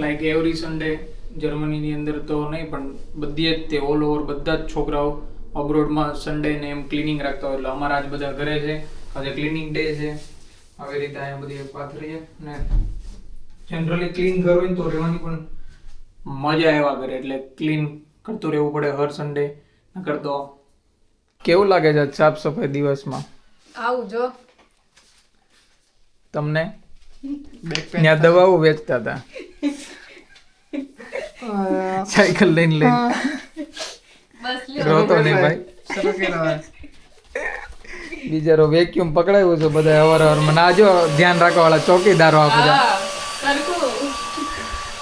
Like every Sunday જર્મનીની અંદર તો નહીં પણ બધી જ તે ઓલ ઓવર બધા જ છોકરાઓ અબ્રોડમાં સન્ડેને એમ ક્લિનિંગ રાખતા હોય. એટલે અમારા આજ બધા ઘરે છે, આજે ક્લિનિંગ ડે છે. આવી રીતે અહીંયા બધી પાથરીએ ને જનરલી ક્લીન ઘર હોય ને તો રહેવાની પણ મજા આવ્યા કરે, એટલે ક્લીન કરતું રહેવું પડે હર સન્ડે. નકર તો કેવું લાગે છે સાફ સફાઈ દિવસમાં? આવું જો તમને ત્યાં દવાઓ વેચતા હતા સાયકલ લઈને રોતો નહીં ભાઈ. બિચારો વેક્યુમ પકડાયું છે બધા અવારવારમાં. ના જો ધ્યાન રાખવા વાળા ચોકીદારો આ બધા.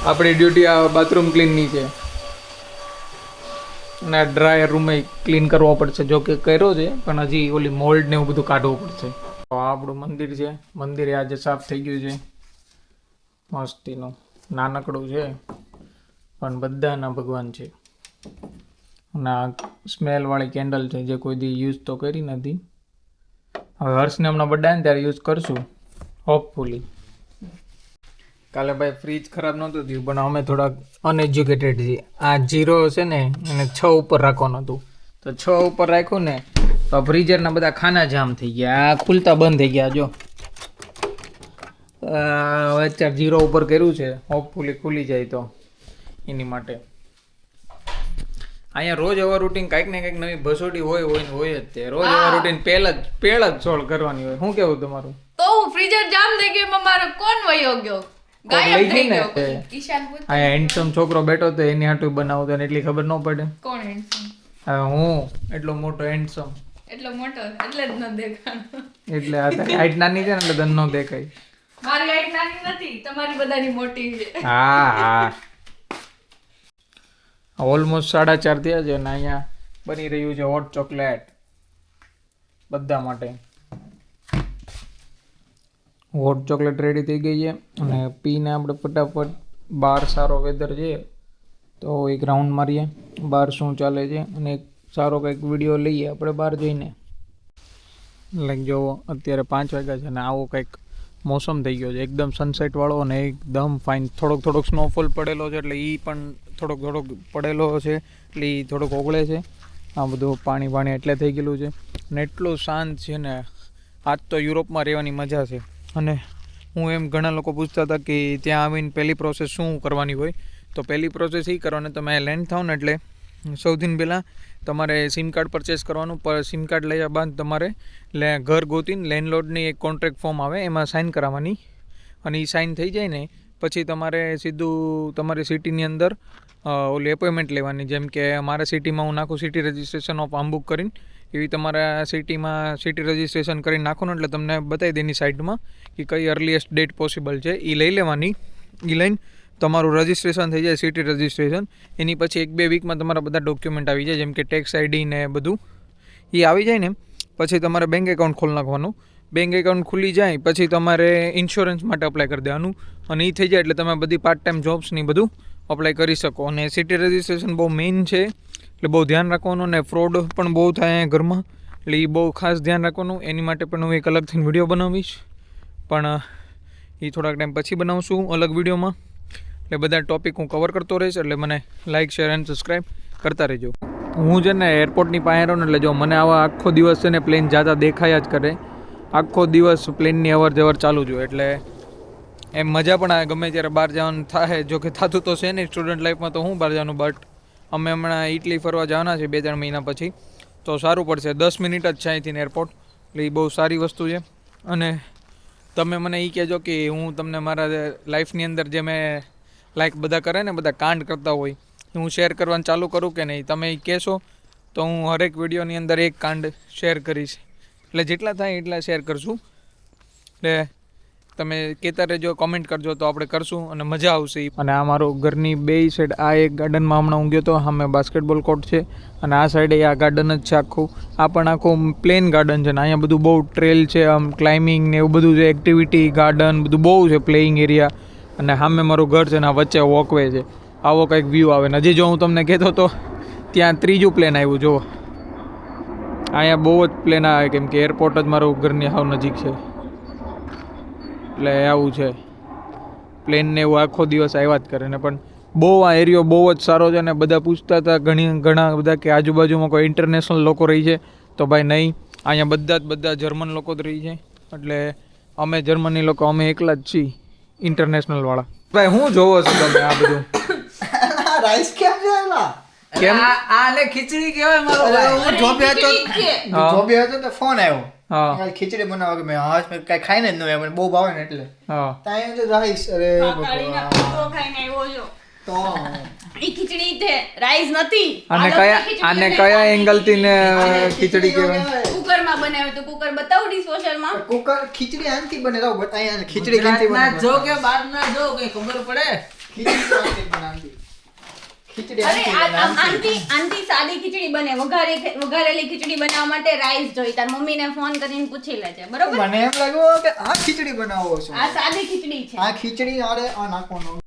આપણી ડ્યુટી આ બાથરૂમ ક્લીનની છે અને આ ડ્રાયર રૂમ ક્લીન કરવો પડશે. જો કે કર્યો છે પણ હજી ઓલી મોલ્ડ ને એવું બધું કાઢવું પડશે. આ આપણું મંદિર છે. મંદિર આજે સાફ થઈ ગયું છે મસ્તીનું. નાનકડું છે પણ બધાના ભગવાન છે. અને આ સ્મેલ વાળી કેન્ડલ છે જે કોઈ દી યુઝ તો કરી નથી. હવે હર્ષને હમણાં બર્થડે ને ત્યારે યુઝ કરશું હોપફુલી. કાલે ભાઈ ફ્રીજ ખરાબ નહોતું થયું પણ અમે થોડાક અનએજ્યુકેટેડ છીએ. આ 0 છે ને એને 6 ઉપર રાખવાનું હતું તો 6 ઉપર રાખ્યું ને તો ફ્રીઝરના બધા ખાના જામ થઈ ગયા. આ ખુલતા બંધ થઈ ગયા. જો અત્યારે 0 ઉપર કર્યું છે, હોપફુલી ખુલી જાય તો એની માટે. અહીંયા રોજ અવર રૂટીન કંઈક ને કંઈક નવી ભસોડી હોય જ તે. રોજ અવર રૂટીન પેલ જ સોલ્વ કરવાની હોય. શું કેવું તમારું? તો હું ફ્રીઝર જામ થઈ ગયું, મારો કોણ વયો ગયો, ગાયબ થઈ ગયો. ઈશાન પૂછ. અહીંયા હેન્ડસમ છોકરો બેઠો તો એની હાટું બનાવું તો એટલી ખબર ન પડે. કોણ હેન્ડસમ? હું એટલો મોટો હેન્ડસમ. એટલો મોટો એટલે જ ન દેખાણો. એટલે આ હાઈટ નાની છે ને એટલે તને ન દેખાય. મારી હાઈટ નાની નથી, તમારી બધાની મોટી છે. હા ઓલમોસ્ટ 4:30 થયા છે અને અહીંયા બની રહ્યું છે હોટ ચોકલેટ બધા માટે. હોટ ચોકલેટ રેડી થઈ ગઈ છે અને પીને આપણે ફટાફટ બહાર સારો વેધર છે તો એક રાઉન્ડ મારીએ બહાર શું ચાલે છે અને એક સારો કંઈક વિડીયો લઈએ આપણે બહાર જઈને. લાઈક જો અત્યારે 5 વાગ્યા છે અને આવો કંઈક મોસમ થઈ ગયો છે એકદમ સનસેટ વાળો અને એકદમ ફાઇન. થોડોક સ્નોફોલ પડેલો છે એટલે એ પણ થોડોક પડેલો છે એટલે એ થોડોક ઓગળે છે. આ બધું પાણી એટલે થઈ ગયેલું છે અને એટલું શાંત છે ને. આજ તો યુરોપમાં રહેવાની મજા છે. અને હું એમ ઘણા લોકો પૂછતા હતા કે ત્યાં આવીને પહેલી પ્રોસેસ શું કરવાની હોય, તો પહેલી પ્રોસેસ એ કરવાની તમે લેન્ડ થાવ ને એટલે સૌથી પહેલાં તમારે સિમ કાર્ડ પરચેસ કરવાનું. સિમ કાર્ડ લઈ બાદ તમારે ઘર ગોતીને લેન્ડલોર્ડની એક કોન્ટ્રાક્ટ ફોર્મ આવે એમાં સાઇન કરાવવાની અને એ સાઇન થઈ જાય ને પછી તમારે સીધું તમારી સિટીની અંદર ઓલી એપોઇન્ટમેન્ટ લેવાની. જેમ કે મારા સિટીમાં હું નાખું સિટી રજિસ્ટ્રેશન ઓફ આમબુક કરીને, એવી તમારા સિટીમાં સિટી રજિસ્ટ્રેશન કરીને નાખો ને એટલે તમને બતાવી દે એની સાઇટમાં કે કઈ અર્લીએસ્ટ ડેટ પોસિબલ છે. એ લઈ લેવાની. એ લઈને તમારું રજિસ્ટ્રેશન થઈ જાય સિટી રજિસ્ટ્રેશન. એની પછી 1-2 વીકમાં તમારા બધા ડોક્યુમેન્ટ આવી જાય જેમ કે ટેક્સ આઈડી ને બધું. એ આવી જાય ને પછી તમારે બેંક એકાઉન્ટ ખોલી નાખવાનું. બેંક એકાઉન્ટ ખુલી જાય પછી તમારે ઇન્સ્યોરન્સ માટે અપ્લાય કરી દેવાનું અને એ થઈ જાય એટલે તમે બધી પાર્ટ ટાઈમ જોબ્સની બધું અપ્લાય કરી શકો. અને સિટી રજિસ્ટ્રેશન બહુ મેઇન છે એટલે બહુ ધ્યાન રાખવાનું. અને ફ્રોડ પણ બહુ થાય અહીંયા ઘરમાં એટલે એ બહુ ખાસ ધ્યાન રાખવાનું. એની માટે પણ હું એક અલગથી વિડીયો બનાવીશ પણ એ થોડાક ટાઈમ પછી બનાવશું અલગ વિડીયોમાં. એટલે બધા ટોપિક હું કવર કરતો રહીશ એટલે મને લાઇક શેર એન્ડ સબસ્ક્રાઈબ કરતા રહેજો. હું છે ને એરપોર્ટની પાસે રહું ને એટલે જો મને આવા આખો દિવસ છે ને પ્લેન જતા દેખાયા જ કરે. આખો દિવસ પ્લેનની અવર જવર ચાલુ જ હોય એટલે એમ મજા પણ આવે ગમે ત્યારે બહાર જવાનું થાય. જો કે થતું તો છે નહીં સ્ટુડન્ટ લાઈફમાં તો હું બહાર જવાનું, બટ અમે હમણાં ઇટલી ફરવા જવાના છે 2-3 મહિના પછી તો સારું પડશે. 10 મિનિટ જ છે અહીંથી એરપોર્ટ એટલે એ બહુ સારી વસ્તુ છે. અને તમે મને એ કહેજો કે હું તમને મારા લાઈફની અંદર જે મેં લાઈક બધા કરે ને બધા કાંડ કરતા હોય હું શેર કરવાનું ચાલુ કરું કે નહીં. તમે એ કહેશો તો હું હરેક વિડીયોની અંદર એક કાંડ શેર કરીશ. એટલે જેટલા થાય એટલા શેર કરશું. એટલે તમે કહેતા રહેજો, કોમેન્ટ કરજો તો આપણે કરશું અને મજા આવશે. અને આ મારું ઘરની બે સાઈડ આ એક ગાર્ડનમાં હમણાં હું ગયો તો સામે બાસ્કેટબોલ કોર્ટ છે અને આ સાઈડે આ ગાર્ડન જ છે આખું. આ પણ આખું પ્લેન ગાર્ડન છે ને અહીંયા બધું બહુ ટ્રેલ છે, આમ ક્લાઇમ્બિંગ ને એવું બધું છે, એક્ટિવિટી ગાર્ડન બધું બહુ છે, પ્લેઇંગ એરિયા. અને સામે મારું ઘર છે ને આ વચ્ચે વોકવે છે. આવો કંઈક વ્યૂ આવે ને હજી જો હું તમને કહેતો તો ત્યાં ત્રીજું પ્લેન આવ્યું. જુઓ અહીંયા બહુ જ પ્લેન આવે કેમ કે એરપોર્ટ જ મારું ઘરની હાવ નજીક છે એટલે આવું છે પ્લેનને એવું આખો દિવસ આવ્યા જ કરે ને પણ બહુ આ એરિયો બહુ જ સારો છે ને બધા પૂછતા હતા ઘણા બધા કે આજુબાજુમાં કોઈ ઇન્ટરનેશનલ લોકો રહી છે તો ભાઈ નહીં અહીંયા બધા જર્મન લોકો જ રહી છે એટલે અમે જર્મની લોકો અમે એકલા જ છીએ ઇન્ટરનેશનલ વાળા ભાઈ હું જોવો છો તમે આ બધું રાઈસ કેમ છે એલા કેમ આને ખીચડી કહેવાય મારો ભાઈ હું જોબે હતો હા. જોબે હતો તો ફોન આવ્યો હા કાલ ખીચડી બનાવો કે મેં હાશ મેં કઈ ખાઈને જ ન હોય મને બહુ ભાવે ને એટલે હા ત્યાં તો રાઈસ અરે કાળીના ભગવાન કૂતરો ખાઈને આવ્યો છો. તો ઈ ખીચડી છે રાઈસ નથી. આને કયા એંગલ થી ને ખીચડી કહેવાય કુકરમાં બનાવ્યું તો કુકર બતાવું ડિશવોશરમાં. કુકર ખીચડી આનથી બને રાવ બટ અહીંયા ખીચડી કેમથી ના બને જો કે બહાર ના જો કઈ ખબર પડે ખીચડી આનથી બને આનથી ખીચડી અરે આનથી બને આનથી. આંટી સાદી ખીચડી બને વઘારેલી ખીચડી બનાવવા માટે રાઈસ જોઈ તાર મમ્મીને ફોન કરીને પૂછી લેજે બરોબર. મને એમ લાગ્યું કે આ ખીચડી બનાવો છો આ સાદી ખીચડી છે. આ ખીચડી આરે આ નાખવાનો